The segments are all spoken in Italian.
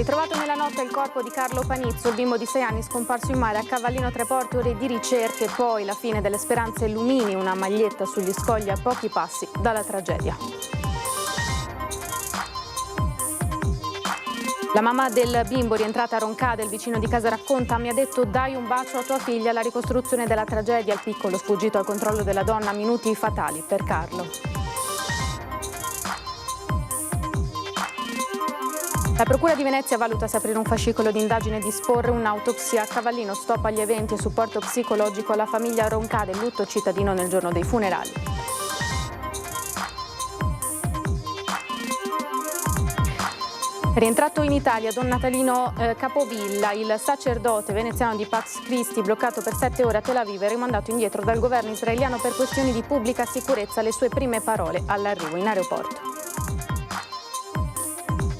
Ritrovato nella notte il corpo di Carlo Panizzo, il bimbo di 6 anni scomparso in mare a Cavallino Treporti, ore di ricerche, poi la fine delle speranze. Lumini, una maglietta sugli scogli a pochi passi dalla tragedia. La mamma del bimbo, rientrata a Roncade, il vicino di casa, racconta: mi ha detto dai un bacio a tua figlia. La ricostruzione della tragedia, il piccolo sfuggito al controllo della donna, minuti fatali per Carlo. La Procura di Venezia valuta se aprire un fascicolo di indagine e disporre un'autopsia a Cavallino. Stop agli eventi e supporto psicologico alla famiglia Roncade, lutto cittadino nel giorno dei funerali. Rientrato in Italia Don Natalino Capovilla, il sacerdote veneziano di Pax Christi, bloccato per 7 ore a Tel Aviv e rimandato indietro dal governo israeliano per questioni di pubblica sicurezza. Le sue prime parole all'arrivo in aeroporto.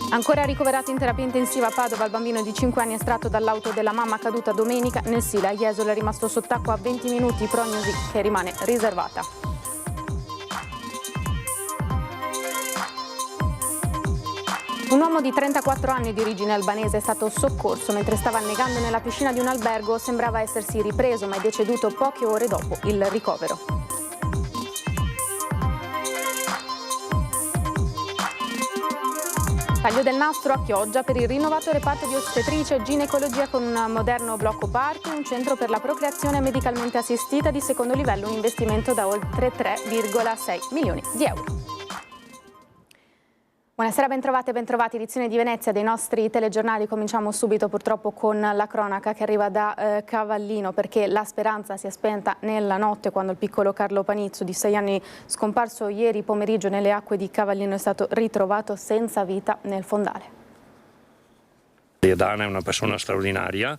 Ancora ricoverato in terapia intensiva a Padova, il bambino di 5 anni estratto dall'auto della mamma caduta domenica nel Sila. Jesolo è rimasto sott'acqua a 20 minuti, prognosi che rimane riservata. Un uomo di 34 anni di origine albanese è stato soccorso mentre stava annegando nella piscina di un albergo. Sembrava essersi ripreso, ma è deceduto poche ore dopo il ricovero. Taglio del nastro a Chioggia per il rinnovato reparto di ostetricia e ginecologia con un moderno blocco party, un centro per la procreazione medicalmente assistita di secondo livello, un investimento da oltre 3,6 milioni di euro. Buonasera, bentrovate e bentrovati, edizione di Venezia dei nostri telegiornali. Cominciamo subito purtroppo con la cronaca che arriva da Cavallino, perché la speranza si è spenta nella notte quando il piccolo Carlo Panizzo di 6 anni, scomparso ieri pomeriggio nelle acque di Cavallino, è stato ritrovato senza vita nel fondale. Dana è una persona straordinaria.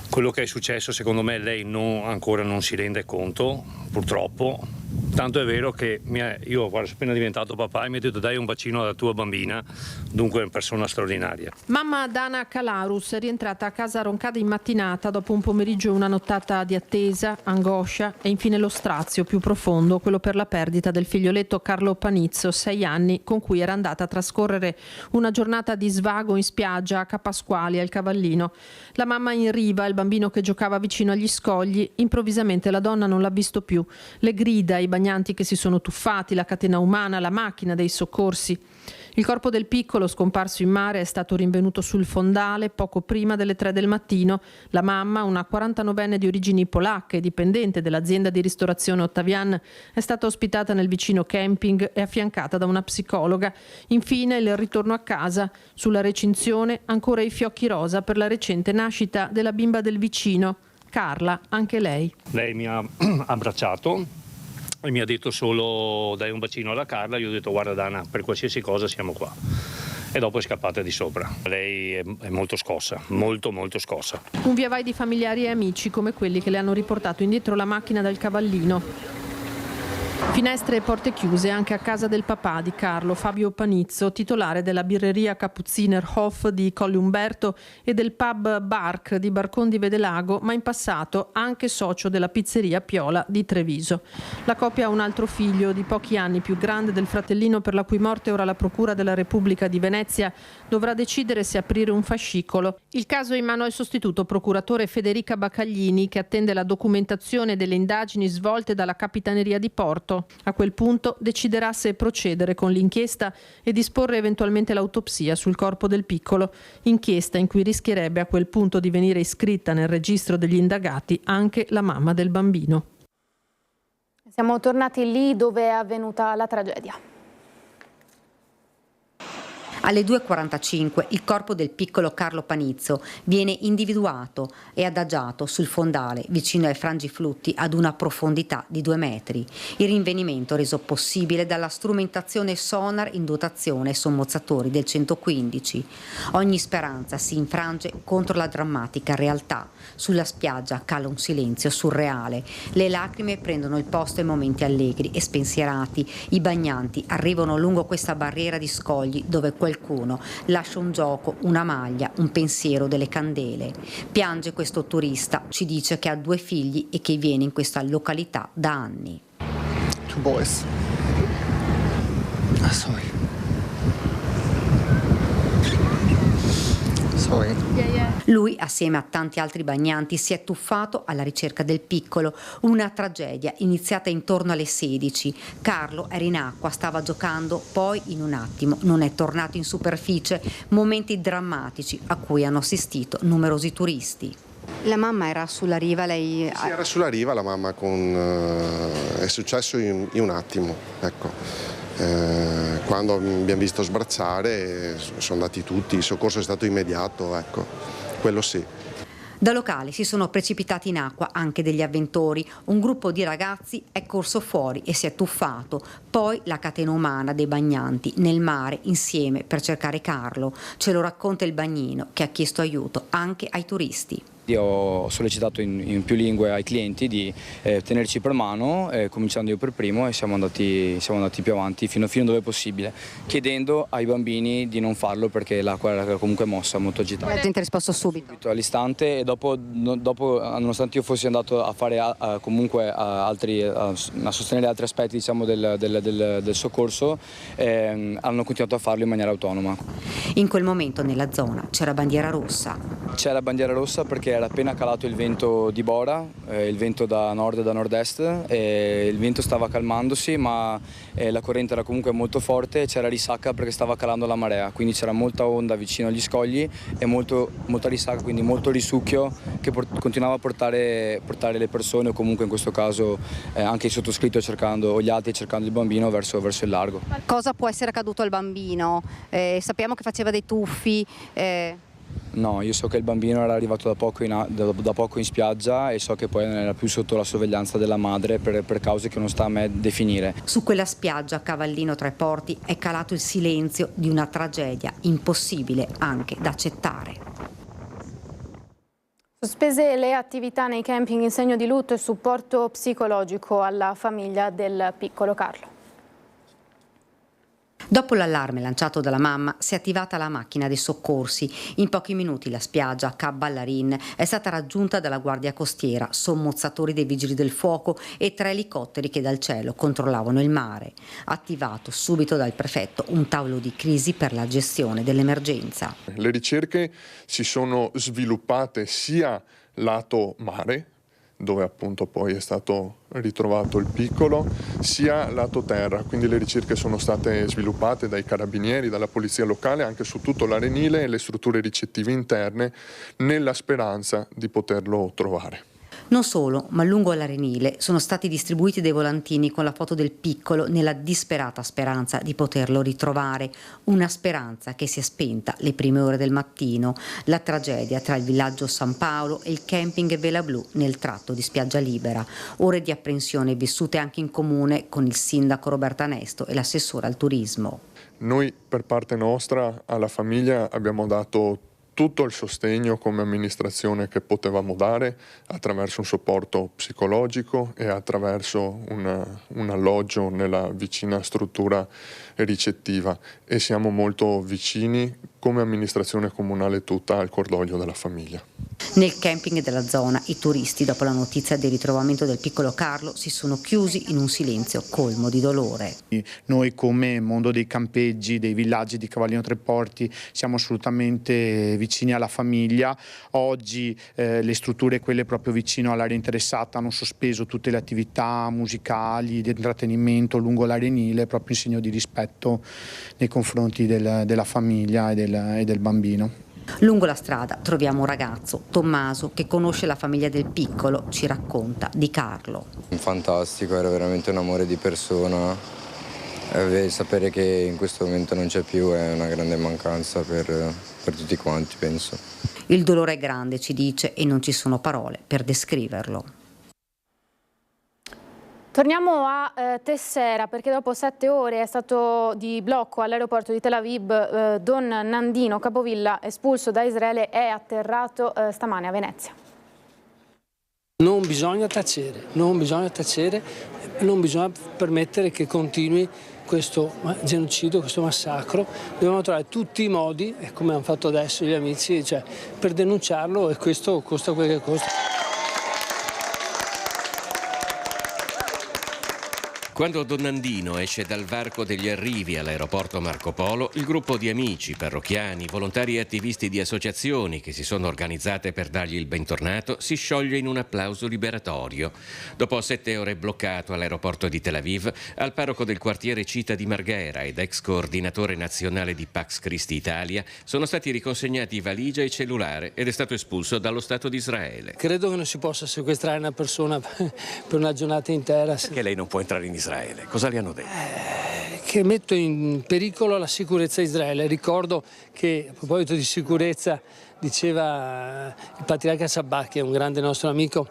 Quello che è successo, secondo me, lei ancora non si rende conto, purtroppo. Tanto è vero che io sono appena diventato papà e mi ha detto dai un bacino alla tua bambina, dunque è una persona straordinaria. Mamma Dana Calarus è rientrata a casa a Roncade in mattinata dopo un pomeriggio e una nottata di attesa, angoscia e infine lo strazio più profondo, quello per la perdita del figlioletto Carlo Panizzo, 6 anni, con cui era andata a trascorrere una giornata di svago in spiaggia a Capasquali al Cavallino. La mamma in riva, il bambino che giocava vicino agli scogli, improvvisamente la donna non l'ha visto più. Le grida, i bagnanti che si sono tuffati, la catena umana, la macchina dei soccorsi. Il corpo del piccolo, scomparso in mare, è stato rinvenuto sul fondale poco prima delle 3 del mattino. La mamma, una 49enne di origini polacche, dipendente dell'azienda di ristorazione Ottavian, è stata ospitata nel vicino camping e affiancata da una psicologa. Infine il ritorno a casa. Sulla recinzione ancora i fiocchi rosa per la recente nascita della bimba del vicino, Carla, anche lei. Lei mi ha abbracciato e mi ha detto solo dai un bacino alla Carla. Io ho detto guarda Dana, per qualsiasi cosa siamo qua. E dopo è scappata di sopra. Lei è molto scossa, molto scossa. Un via vai di familiari e amici come quelli che le hanno riportato indietro la macchina dal Cavallino. Finestre e porte chiuse anche a casa del papà di Carlo, Fabio Panizzo, titolare della birreria Kapuzinerhof di Colle Umberto e del pub Bark di Barcon di Vedelago, ma in passato anche socio della pizzeria Piola di Treviso. La coppia ha un altro figlio di pochi anni, più grande del fratellino, per la cui morte ora la Procura della Repubblica di Venezia dovrà decidere se aprire un fascicolo. Il caso è in mano al sostituto procuratore Federica Baccaglini, che attende la documentazione delle indagini svolte dalla Capitaneria di Porto. A quel punto deciderà se procedere con l'inchiesta e disporre eventualmente l'autopsia sul corpo del piccolo, inchiesta in cui rischierebbe a quel punto di venire iscritta nel registro degli indagati anche la mamma del bambino. Siamo tornati lì dove è avvenuta la tragedia. Alle 2:45 il corpo del piccolo Carlo Panizzo viene individuato e adagiato sul fondale vicino ai frangiflutti ad una profondità di 2 metri. Il rinvenimento reso possibile dalla strumentazione sonar in dotazione ai sommozzatori del 115. Ogni speranza si infrange contro la drammatica realtà. Sulla spiaggia cala un silenzio surreale. Le lacrime prendono il posto ai momenti allegri e spensierati. I bagnanti arrivano lungo questa barriera di scogli dove qualcuno lascia un gioco, una maglia, un pensiero, delle candele. Piange questo turista, ci dice che ha 2 figli e che viene in questa località da anni. 2 boys. Sorry. Lui, assieme a tanti altri bagnanti, si è tuffato alla ricerca del piccolo. Una tragedia iniziata intorno alle 16. Carlo era in acqua, stava giocando, poi in un attimo non è tornato in superficie. Momenti drammatici a cui hanno assistito numerosi turisti. La mamma era sulla riva, lei... Sì, era sulla riva la mamma, è successo in un attimo, ecco. Quando abbiamo visto sbrazzare sono andati tutti, il soccorso è stato immediato, ecco, quello sì. Da locale si sono precipitati in acqua anche degli avventori. Un gruppo di ragazzi è corso fuori e si è tuffato. Poi la catena umana dei bagnanti nel mare insieme per cercare Carlo. Ce lo racconta il bagnino che ha chiesto aiuto anche ai turisti. Io ho sollecitato in più lingue ai clienti di tenerci per mano, cominciando io per primo, e siamo andati più avanti fino dove possibile, chiedendo ai bambini di non farlo perché l'acqua era comunque mossa, molto agitata. La gente ha risposto subito. All'istante, e dopo, nonostante io fossi andato a fare comunque a sostenere altri aspetti, diciamo, del soccorso, hanno continuato a farlo in maniera autonoma. In quel momento nella zona c'era bandiera rossa. C'è la bandiera rossa perché era appena calato il vento di Bora, il vento da nord e da nord-est, e il vento stava calmandosi, ma la corrente era comunque molto forte e c'era risacca perché stava calando la marea, quindi c'era molta onda vicino agli scogli e molta risacca, quindi molto risucchio che continuava a portare le persone, o comunque in questo caso anche il sottoscritto o gli altri cercando il bambino verso il largo. Cosa può essere accaduto al bambino? Sappiamo che faceva dei tuffi. No, io so che il bambino era arrivato da poco in spiaggia e so che poi non era più sotto la sorveglianza della madre per cause che non sta a me definire. Su quella spiaggia a Cavallino Tre Porti è calato il silenzio di una tragedia impossibile anche da accettare. Sospese le attività nei camping in segno di lutto e supporto psicologico alla famiglia del piccolo Carlo. Dopo l'allarme lanciato dalla mamma si è attivata la macchina dei soccorsi. In pochi minuti la spiaggia a Cap Ballarin è stata raggiunta dalla Guardia Costiera, sommozzatori dei Vigili del Fuoco e 3 elicotteri che dal cielo controllavano il mare. Attivato subito dal prefetto un tavolo di crisi per la gestione dell'emergenza. Le ricerche si sono sviluppate sia lato mare, dove appunto poi è stato ritrovato il piccolo, sia lato terra, quindi le ricerche sono state sviluppate dai carabinieri, dalla polizia locale anche su tutto l'arenile e le strutture ricettive interne, nella speranza di poterlo trovare. Non solo, ma lungo l'arenile sono stati distribuiti dei volantini con la foto del piccolo nella disperata speranza di poterlo ritrovare. Una speranza che si è spenta le prime ore del mattino. La tragedia tra il villaggio San Paolo e il camping Vela Blu nel tratto di spiaggia libera. Ore di apprensione vissute anche in comune con il sindaco Roberta Nesto e l'assessore al turismo. Noi per parte nostra alla famiglia abbiamo dato tutto il sostegno come amministrazione che potevamo dare attraverso un supporto psicologico e attraverso un alloggio nella vicina struttura ricettiva, e siamo molto vicini come amministrazione comunale tutta al cordoglio della famiglia. Nel camping della zona i turisti, dopo la notizia del ritrovamento del piccolo Carlo, si sono chiusi in un silenzio colmo di dolore. Noi come mondo dei campeggi, dei villaggi di Cavallino Tre Porti siamo assolutamente vicini alla famiglia. Oggi le strutture, quelle proprio vicino all'area interessata, hanno sospeso tutte le attività musicali, di intrattenimento lungo l'arenile, proprio in segno di rispetto nei confronti della famiglia e del bambino. Lungo la strada troviamo un ragazzo, Tommaso, che conosce la famiglia del piccolo, ci racconta di Carlo. Fantastico, era veramente un amore di persona. Sapere che in questo momento non c'è più è una grande mancanza per tutti quanti, penso. Il dolore è grande, ci dice, e non ci sono parole per descriverlo. Torniamo a Tessera, perché dopo 7 ore è stato di blocco all'aeroporto di Tel Aviv. Don Nandino Capovilla, espulso da Israele, è atterrato stamane a Venezia. Non bisogna tacere, non bisogna permettere che continui questo genocidio, questo massacro. Dobbiamo trovare tutti i modi, come hanno fatto adesso gli amici, per denunciarlo, e questo costa quel che costa. Quando Donnandino esce dal varco degli arrivi all'aeroporto Marco Polo, il gruppo di amici, parrocchiani, volontari e attivisti di associazioni che si sono organizzate per dargli il bentornato si scioglie in un applauso liberatorio. Dopo 7 ore bloccato all'aeroporto di Tel Aviv, al parroco del quartiere Cita di Marghera ed ex coordinatore nazionale di Pax Christi Italia sono stati riconsegnati valigia e cellulare ed è stato espulso dallo Stato di Israele. Credo che non si possa sequestrare una persona per una giornata intera. Perché lei non può entrare in Israele? Cosa le hanno detto? Che metto in pericolo la sicurezza di Israele. Ricordo che, a proposito di sicurezza, diceva il patriarca Sabbah, che è un grande nostro amico,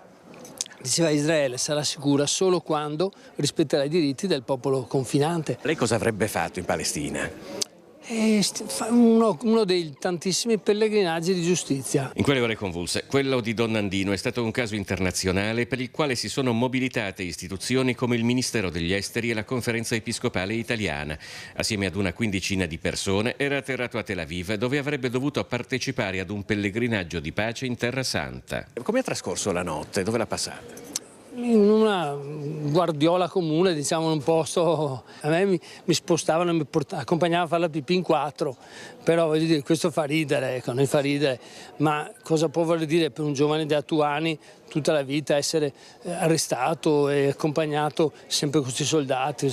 diceva Israele sarà sicura solo quando rispetterà i diritti del popolo confinante. Lei cosa avrebbe fatto in Palestina? Uno dei tantissimi pellegrinaggi di giustizia. In quelle ore convulse, quello di Donnandino è stato un caso internazionale per il quale si sono mobilitate istituzioni come il Ministero degli Esteri e la Conferenza Episcopale Italiana. Assieme ad una quindicina di persone era atterrato a Tel Aviv, dove avrebbe dovuto partecipare ad un pellegrinaggio di pace in Terra Santa. Come ha trascorso la notte? Dove l'ha passata? In una guardiola comune, diciamo, in un posto. A me mi spostavano e mi accompagnavano a fare la pipì in 4, però voglio dire, questo fa ridere, ecco, non fa ridere, ma cosa può voler dire per un giovane di 8 anni tutta la vita essere arrestato e accompagnato sempre con questi soldati?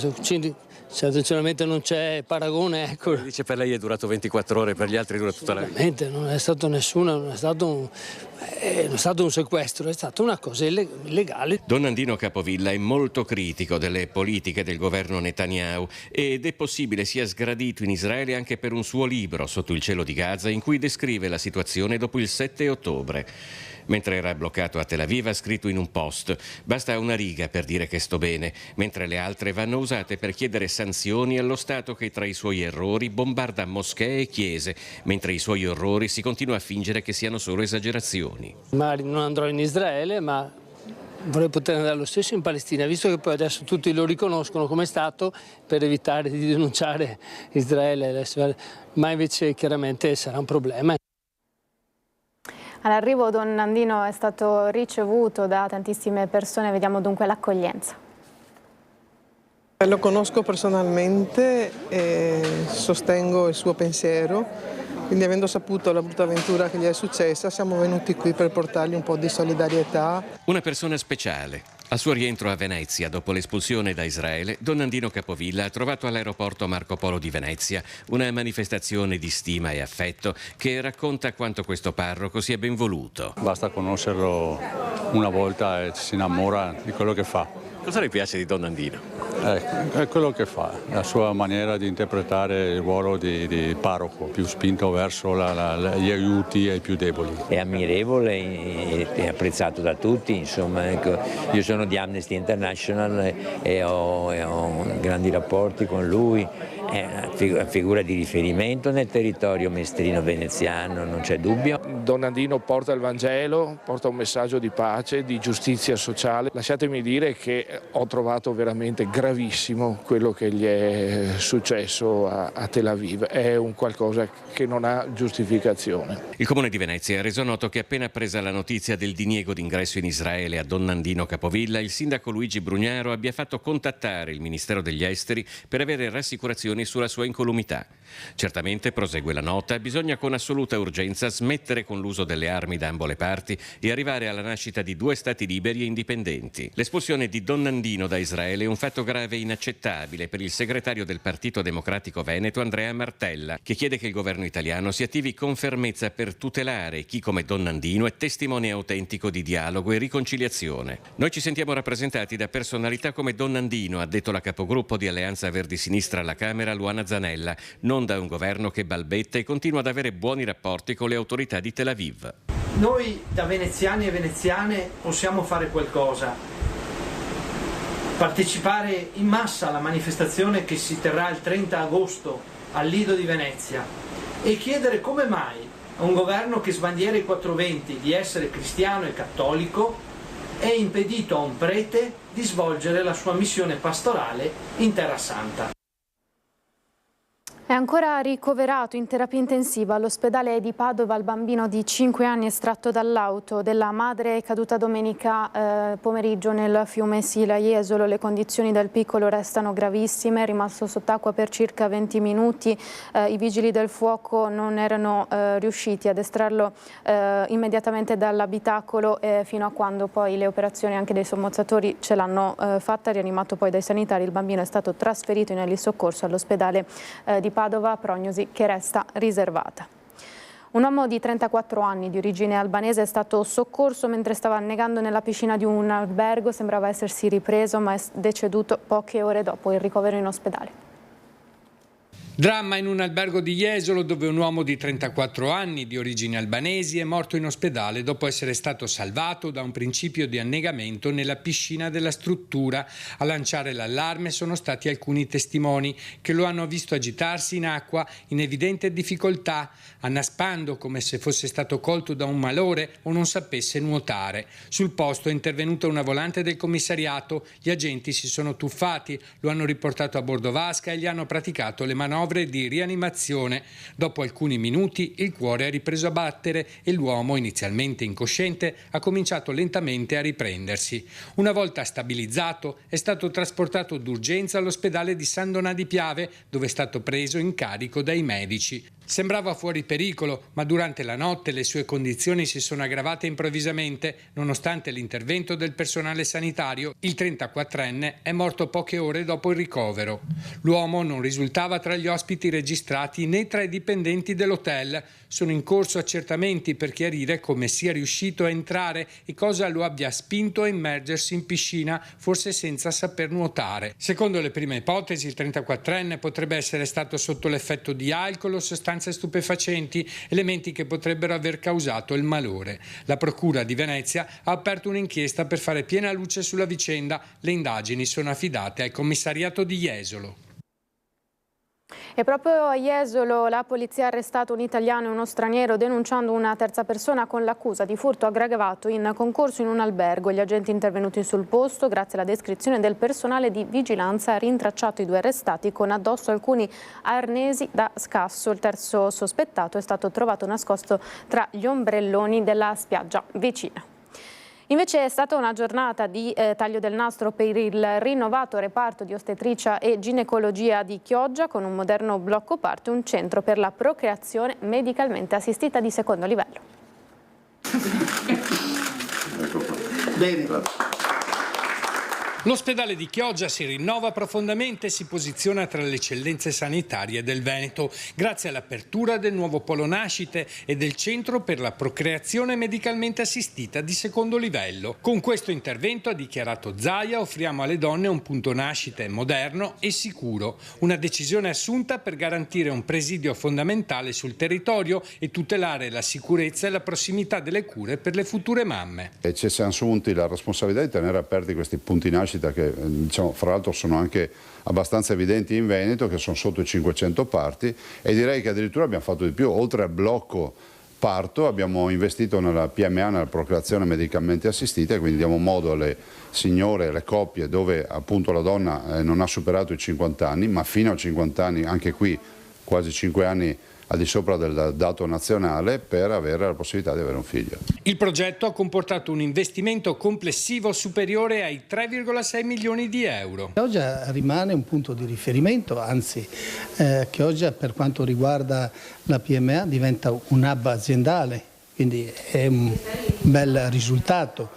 Sinceramente non c'è paragone, ecco. Dice per lei è durato 24 ore, per gli altri dura tutta la vita. Non è stato nessuno, non è stato un sequestro, è stata una cosa illegale. Donnandino Capovilla è molto critico delle politiche del governo Netanyahu ed è possibile sia sgradito in Israele anche per un suo libro, Sotto il cielo di Gaza, in cui descrive la situazione dopo il 7 ottobre. Mentre era bloccato a Tel Aviv ha scritto in un post: basta una riga per dire che sto bene, mentre le altre vanno usate per chiedere sanzioni allo Stato che tra i suoi errori bombarda moschee e chiese, mentre i suoi orrori si continua a fingere che siano solo esagerazioni. Magari non andrò in Israele, ma vorrei poter andare lo stesso in Palestina, visto che poi adesso tutti lo riconoscono come Stato, per evitare di denunciare Israele, ma invece chiaramente sarà un problema. All'arrivo Donnandino è stato ricevuto da tantissime persone, vediamo dunque l'accoglienza. Lo conosco personalmente e sostengo il suo pensiero, quindi avendo saputo la brutta avventura che gli è successa siamo venuti qui per portargli un po' di solidarietà. Una persona speciale. Al suo rientro a Venezia, dopo l'espulsione da Israele, Donnandino Capovilla ha trovato all'aeroporto Marco Polo di Venezia una manifestazione di stima e affetto che racconta quanto questo parroco sia ben voluto. Basta conoscerlo una volta e ci si innamora di quello che fa. Cosa le piace di Donnandino? È quello che fa, la sua maniera di interpretare il ruolo di parroco, più spinto verso gli aiuti ai più deboli. È ammirevole e apprezzato da tutti, insomma, ecco. Io sono di Amnesty International e ho grandi rapporti con lui, è una figura di riferimento nel territorio mestrino veneziano, non c'è dubbio. Donnandino porta il Vangelo, porta un messaggio di pace, di giustizia sociale. Lasciatemi dire che ho trovato veramente gravissimo quello che gli è successo a Tel Aviv, è un qualcosa che non ha giustificazione. Il Comune di Venezia ha reso noto che appena presa la notizia del diniego d'ingresso in Israele a Donnandino Capovilla, il sindaco Luigi Brugnaro abbia fatto contattare il Ministero degli Esteri per avere rassicurazioni sulla sua incolumità. Certamente, prosegue la nota, bisogna con assoluta urgenza smettere con l'uso delle armi da ambo le parti e arrivare alla nascita di 2 stati liberi e indipendenti. L'espulsione di Donnandino da Israele è un fatto grave e inaccettabile per il segretario del Partito Democratico Veneto Andrea Martella, che chiede che il governo italiano si attivi con fermezza per tutelare chi come Donnandino è testimone autentico di dialogo e riconciliazione. Noi ci sentiamo rappresentati da personalità come Donnandino, ha detto la capogruppo di Alleanza Verdi Sinistra alla Camera Luana Zanella, non da un governo che balbetta e continua ad avere buoni rapporti con le autorità di Tel Aviv. Noi da veneziani e veneziane possiamo fare qualcosa, partecipare in massa alla manifestazione che si terrà il 30 agosto al Lido di Venezia e chiedere come mai a un governo che sbandiera i 420 di essere cristiano e cattolico è impedito a un prete di svolgere la sua missione pastorale in Terra Santa. È ancora ricoverato in terapia intensiva all'ospedale di Padova il bambino di 5 anni estratto dall'auto della madre caduta domenica pomeriggio nel fiume Sila Jesolo. Le condizioni del piccolo restano gravissime, è rimasto sott'acqua per circa 20 minuti. I vigili del fuoco non erano riusciti ad estrarlo immediatamente dall'abitacolo fino a quando poi le operazioni anche dei sommozzatori ce l'hanno fatta. Rianimato poi dai sanitari, il bambino è stato trasferito in elisoccorso all'ospedale di Padova, prognosi che resta riservata. Un uomo di 34 anni di origine albanese è stato soccorso mentre stava annegando nella piscina di un albergo. Sembrava essersi ripreso, ma è deceduto poche ore dopo il ricovero in ospedale. Dramma in un albergo di Jesolo dove un uomo di 34 anni di origini albanesi è morto in ospedale dopo essere stato salvato da un principio di annegamento nella piscina della struttura. A lanciare l'allarme sono stati alcuni testimoni che lo hanno visto agitarsi in acqua in evidente difficoltà, annaspando come se fosse stato colto da un malore o non sapesse nuotare. Sul posto è intervenuta una volante del commissariato, gli agenti si sono tuffati, lo hanno riportato a bordo vasca e gli hanno praticato le manovre di rianimazione. Dopo alcuni minuti il cuore ha ripreso a battere e l'uomo, inizialmente incosciente, ha cominciato lentamente a riprendersi. Una volta stabilizzato è stato trasportato d'urgenza all'ospedale di San Donà di Piave, dove è stato preso in carico dai medici. Sembrava fuori pericolo, ma durante la notte le sue condizioni si sono aggravate improvvisamente. Nonostante l'intervento del personale sanitario, il 34enne è morto poche ore dopo il ricovero. L'uomo non risultava tra gli ospiti registrati né tra i dipendenti dell'hotel. Sono in corso accertamenti per chiarire come sia riuscito a entrare e cosa lo abbia spinto a immergersi in piscina, forse senza saper nuotare. Secondo le prime ipotesi, il 34enne potrebbe essere stato sotto l'effetto di alcol o sostanze stupefacenti, elementi che potrebbero aver causato il malore. La Procura di Venezia ha aperto un'inchiesta per fare piena luce sulla vicenda. Le indagini sono affidate al commissariato di Jesolo. E proprio a Jesolo la polizia ha arrestato un italiano e uno straniero denunciando una terza persona con l'accusa di furto aggravato in concorso in un albergo. Gli agenti intervenuti sul posto, grazie alla descrizione del personale di vigilanza, ha rintracciato i due arrestati con addosso alcuni arnesi da scasso. Il terzo sospettato è stato trovato nascosto tra gli ombrelloni della spiaggia vicina. Invece è stata una giornata di taglio del nastro per il rinnovato reparto di ostetricia e ginecologia di Chioggia, con un moderno blocco parto e un centro per la procreazione medicalmente assistita di secondo livello. Bene. L'ospedale di Chioggia si rinnova profondamente e si posiziona tra le eccellenze sanitarie del Veneto, grazie all'apertura del nuovo polo nascite e del centro per la procreazione medicalmente assistita di secondo livello. Con questo intervento, ha dichiarato Zaia, offriamo alle donne un punto nascite moderno e sicuro, una decisione assunta per garantire un presidio fondamentale sul territorio e tutelare la sicurezza e la prossimità delle cure per le future mamme. E ci siamo assunti la responsabilità di tenere aperti questi punti nascita che diciamo, fra l'altro sono anche abbastanza evidenti in Veneto, che sono sotto i 500 parti, e direi che addirittura abbiamo fatto di più. Oltre al blocco parto abbiamo investito nella PMA, nella procreazione medicalmente assistita, e quindi diamo modo alle signore, alle coppie dove appunto la donna non ha superato i 50 anni, ma fino a 50 anni, anche qui quasi 5 anni al di sopra del dato nazionale, per avere la possibilità di avere un figlio. Il progetto ha comportato un investimento complessivo superiore ai 3,6 milioni di euro. Chioggia rimane un punto di riferimento, anzi Chioggia per quanto riguarda la PMA diventa un hub aziendale, quindi è un bel risultato.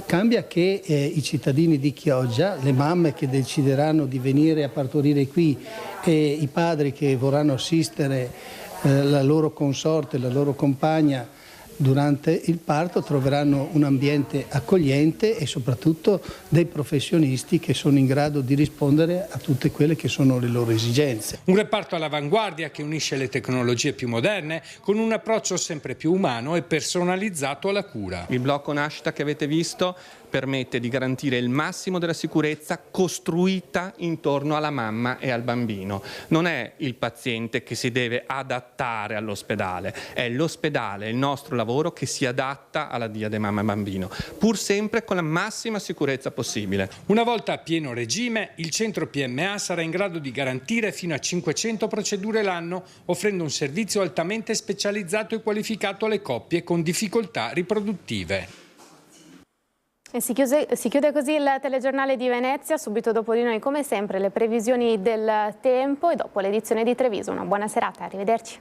Cambia che i cittadini di Chioggia, le mamme che decideranno di venire a partorire qui e i padri che vorranno assistere la loro consorte, la loro compagna durante il parto, troveranno un ambiente accogliente e soprattutto dei professionisti che sono in grado di rispondere a tutte quelle che sono le loro esigenze. Un reparto all'avanguardia che unisce le tecnologie più moderne con un approccio sempre più umano e personalizzato alla cura. Il blocco nascita che avete visto permette di garantire il massimo della sicurezza costruita intorno alla mamma e al bambino. Non è il paziente che si deve adattare all'ospedale, è l'ospedale, il nostro laboratorio lavoro che si adatta alla diade mamma e bambino, pur sempre con la massima sicurezza possibile. Una volta a pieno regime, il centro PMA sarà in grado di garantire fino a 500 procedure l'anno, offrendo un servizio altamente specializzato e qualificato alle coppie con difficoltà riproduttive. E si chiude così il telegiornale di Venezia. Subito dopo di noi, come sempre, le previsioni del tempo e dopo l'edizione di Treviso. Una buona serata, arrivederci.